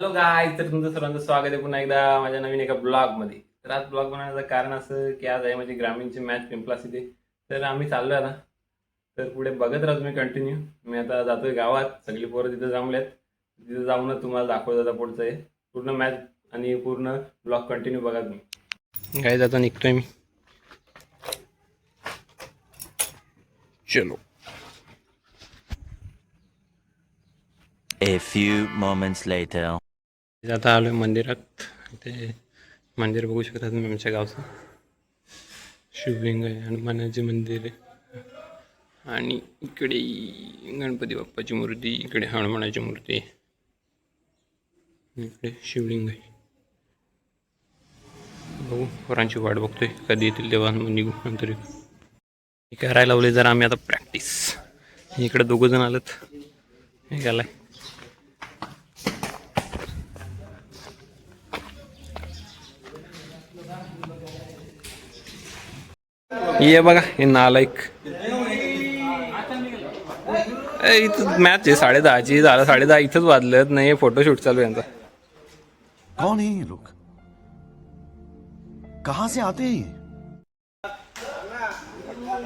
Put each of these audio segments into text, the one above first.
Hello guys, तर तुमचं सर्वांचं स्वागत आहे पुन्हा एकदा माझ्या नवीन एका ब्लॉगमध्ये. तर आज ब्लॉग बनवण्याचं कारण असं की आज आहे म्हणजे ग्रामीणची मॅच पिंपला इथे. तर आम्ही चाललो आता. तर पुढे बघत राहा तुम्ही कंटिन्यू. मी आता जातोय गावात, सगळी पोरं तिथे जमलेत. तिथे जाऊनच तुम्हाला दाखवतो आता पुढचं आहे पूर्ण मॅच आणि पूर्ण ब्लॉग कंटिन्यू बघा तुम्ही. गाईज आता निघतोय मी. चलो. A few moments later. आता आलोय मंदिरात. ते मंदिर बघू शकता तुम्ही आमच्या गावचं. शिवलिंग आहे, हनुमानाचे मंदिर आहे आणि इकडे गणपती बाप्पाची मूर्ती, इकडे हनुमानाची मूर्ती आहे, इकडे शिवलिंग आहे. बघू, पोरांची वाट बघतोय कधी येतील तेव्हा मग निघू. नंतर करायला लावले जरा आम्ही आता प्रॅक्टिस. इकडे दोघं जण आलेत. हे गेलाय. ये बघा, हे नालायक. इथं मॅच आहे 10:30ची. झालं 10:30, इथंच वाजलं नाही. फोटोशूट चालू आहे यांचा. कौन है ये लोग? कहां से आते हैं ये?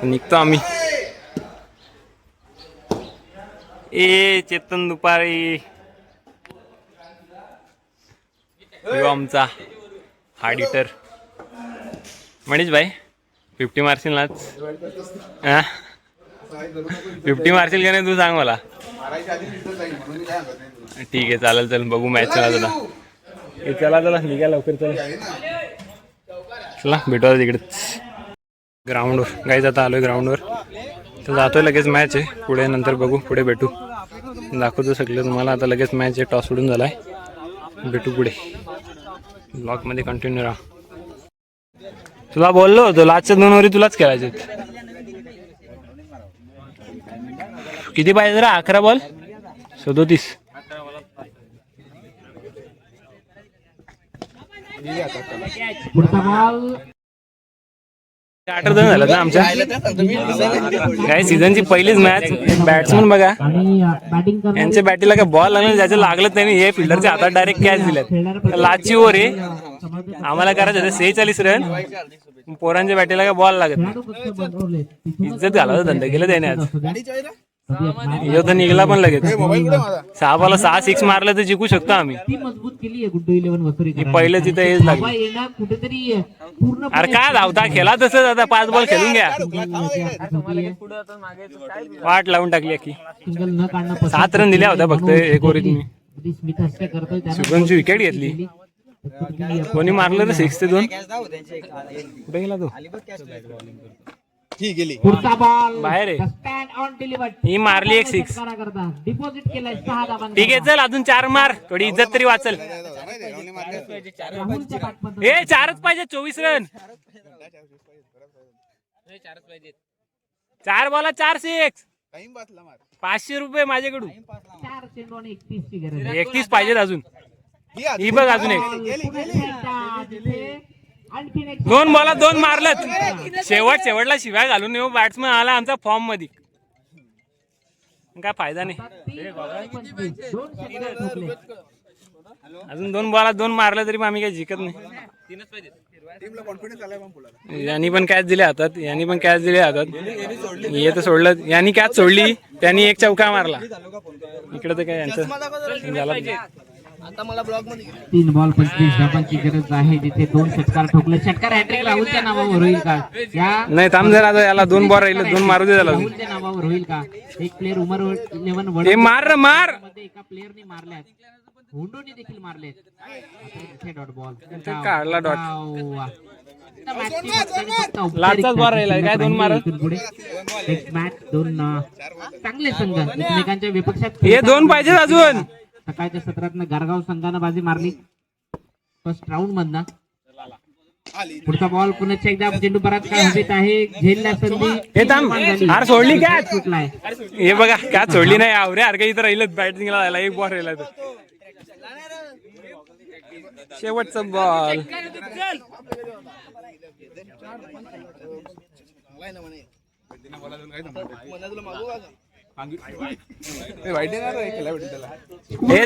निघतो आम्ही. ए चेतन दुपारी, यो आमचा ऑडिटर मनीष भाई. 50 मारशील नाच. 50 मारशील का नाही तू सांग मला. ठीक आहे, चालेल. चल बघू मॅच. चला चला चला निघा लवकर. चला भेटू तिकडेच ग्राउंडवर. गाईज आता आलोय ग्राउंडवर. तर जातोय, लगेच मॅच आहे पुढे. नंतर बघू, पुढे भेटू. दाखवतो सगळं तुम्हाला. आता लगेच मॅच आहे, टॉस उडून झालाय. भेटू पुढे. ब्लॉगमध्ये कंटिन्यू राहा. तुला बोललो होतो लास्टच्या 2 ओव्हरी तुलाच खेळायचे. किती पाहिजे रा? 11 बॉल 37. आठ रन झालं ना आमच्या. काय सीझनची पहिलीच मॅच. बॅट्समन बघा, यांच्या बॅटीला काय बॉल लागला, ज्याचं लागलं त्यांनी हे फिल्डरच्या हातात डायरेक्ट कॅच दिल्यात. लास्टची ओव्हर आहे, आम्हाला करायचं होतं 46 रन. पोरांच्या बॅटीला काय बॉल लागत नाही. इज्जत घालायचा धंदा केला त्याने आज. यो तर निघला पण लगेच. 6 बॉल 6 सिक्स मारलं तर जिंकू शकतो आम्ही. मजबूत केली आहे गुड्डू 11 वसुरी. पहिलं तिथं हेच लागलं. कुठेतरी पूर्ण अरे काय धावता, खेळा तसंच. आता 5 बॉल खेळून घ्या. वाट लावून टाकली की. सिंगल न काढणं 7 रन दिल्या होत्या फक्त एक ओव्हरीत मी. स्मिथ हस्ते करतोय. शुभमची विकेट घेतली. कोणी मारलं रे 6 ते 2. कुठे गेला तो? पुढचा बॉल बाहेर आहे. Stand on delivered. ही मारली एक 6. डिपॉझिट केलाय 6 धावांचा. ठीक आहे, चल अजून 4 मार, थोडी इज्जत तरी वाचल. ए 4च पाहिजे. 24 रन. 4 बॉला 4 सिक्स. 500 रुपये माझ्याकडून. 4 चेंडू आणि 31 ची गरज आहे. 31 पाहिजेत अजून. ही बघ अजून एक. 2 बॉला 2 मारलं. शेवटला शिवाय घालून येऊ. बॅट्समन आला आमचा फॉर्म मध्ये. काय फायदा नाही. अजून 2 बॉला 2 मारलं तरी आम्ही काही जिंकत नाही. यांनी पण कॅच दिले हातात. यांनी पण कॅच दिले हातात. हे तर सोडलं. यांनी कॅच सोडली, त्यांनी एक चौका मारला. इकडे तर काय यांचं झालं. आता मला ब्लॉक मध्ये 3 बॉल 25 धावांची गरज आहे. तिथे 2 षटकार ठोकले. षटकार हॅट्रिक राहुलच्या नावावर होईल का? नाही थांब जरा, याला 2 बॉल राहिले. 2 मारू दे त्याला. राहुलच्या नावावर होईल का? एक प्लेअर उमर 11 हे मार मार. एका प्लेअरने मारल्यात. हुंडोने देखील मारलेत. डॉट बॉल काढला डॉट. लास्टचाच बॉल राहिला. काय 2 मार. मॅच 2 चांगले संघ एकमेकांच्या विपक्षात. हे 2 पाहिजे अजून. सकाळच्या सत्रात गारगाव संघानं बाजी मारली फर्स्ट राऊंड मधनं. पुढचा बॉल पुन्हा एकदा चेंडू परत काय हवेत आहे. झेलला संधी. हे थांब, हार सोडली कॅच. हे बघा कॅच सोडली नाही. आवरे अरे काही इथं राहिलं बॅटिंगला जायला. एक बॉल राहिला तर शेवटचा बॉल. हे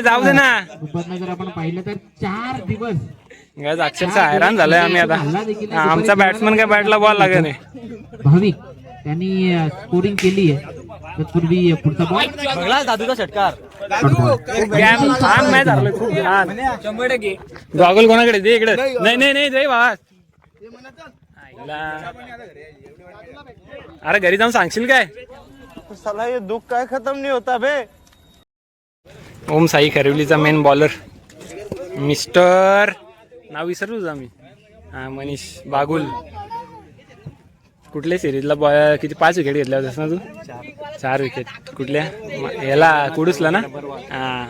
जाऊ दे ना दुपारनं जर आपण पाहिलं तर 4 दिवस गाईज अक्षरशः हैराण झालोय आम्ही आता. आमचा बॅट्समन काय बॅटला बॉल लागत नाही. भाविक त्यांनी स्कोरिंग केली आहे. तत्पूर्वी पुढचा बॉल छान मॅच हरलोय खूप छान. गॉगल कोणाकडे दे इकडे. नाही नाही नाही दे बाबा. आईला. अरे घरी जाऊन सांगशील काय. साला ये दुख काय खत्म नहीं होता बे. ओम साई खरिवलीचा मेन बॉलर मिस्टर नाव विसरलोच आम्ही. हा मनीष बागुल. कुठल्या सिरीजला किती 5 विकेट घेतल्या होत्यास ना तू. 4 विकेट. कुठल्या याला कुडूसला ना. हा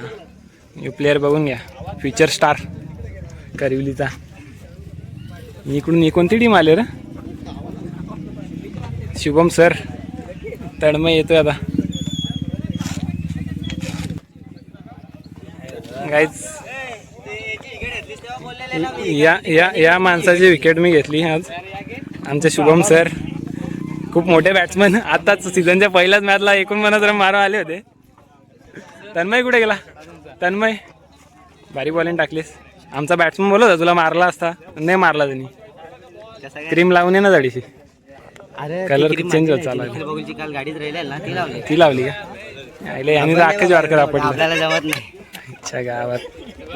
न्यू प्लेअर बघून घ्या. फ्युचर स्टार करिवलीचा. इकडून कोणती टीम आली रे. शुभम सर तडमय येतोय आता. गाईज या माणसाची विकेट मी घेतली आज. आमचे शुभम सर खूप मोठे बॅट्समन. आताच सीझनच्या पहिल्याच मॅचला 49 रन मारून आले होते. तन्मय कुठे गेला. तन्मय भारी बॉलिंग टाकलीस. आमचा बॅट्समन बोलत होता तुला मारला असता. नाही मारला त्यांनी. क्रीम लावून ये ना जाडीशी. कलर चेंज होत चालला. ती लावली का. यांनी तर अख्खा ज्वार करा आपल्याला जमत नाही. अच्छा गावात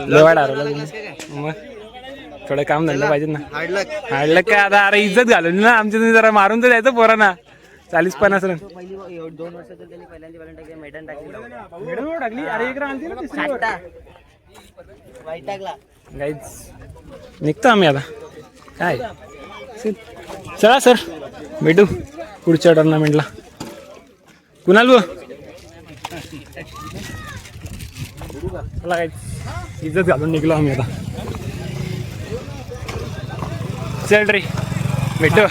लवाड हरवला तुम्ही. मग थोडं काम धंदा पाहिजे ना. हाडलं काय आता. अरे इज्जत घालवली ना आमची. तुम्ही जरा मारून तर द्यायचं पोरांना. 40-50 रन. 2 वर्षाचं त्यांनी पहिल्यांदा बॉलिंग टाकली. मैदान टाकली. अरे एक रन वैतागला. गाईज निघतो आम्ही आता. काय चला सर भेटू पुढच्या टुर्नामेंटला. कुणाल भाऊ चला काय इज्जत घालून निघलो आम्ही आता. चल रे भेटू.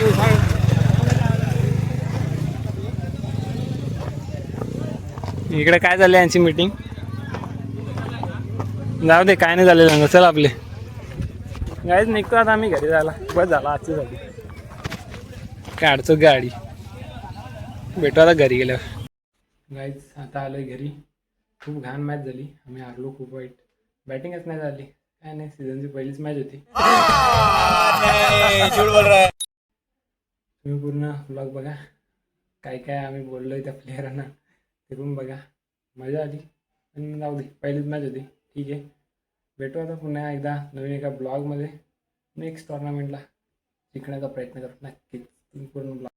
इकडे काय झालं यांची मीटिंग. जाऊ दे काय नाही झालेलं. चल आपले गाईज निघतो आता आम्ही घरी जायला. बस झाला आजची झाली. काढतो गाडी. भेटू आता घरी गेल्यावर. गाईज आता आलोय घरी. खूप घाण मॅच झाली. आम्ही हारलो खूप वाईट. बॅटिंगच नाही झाली. काय नाही सीझनची पहिलीच मॅच होती. तुम्ही पूर्ण ब्लॉग बघा. काय काय आम्ही बोललोय त्या प्लेयरांना ते पण बघा. मजा आली. पण जाऊ दे पहिलीच मॅच होती. ठीक आहे भेटू आता पुन्हा एकदा नवीन एका ब्लॉगमध्ये नेक्स्ट टुर्नामेंटला. शिकण्याचा प्रयत्न करू नक्कीच. तुम्ही पूर्ण ब्लॉग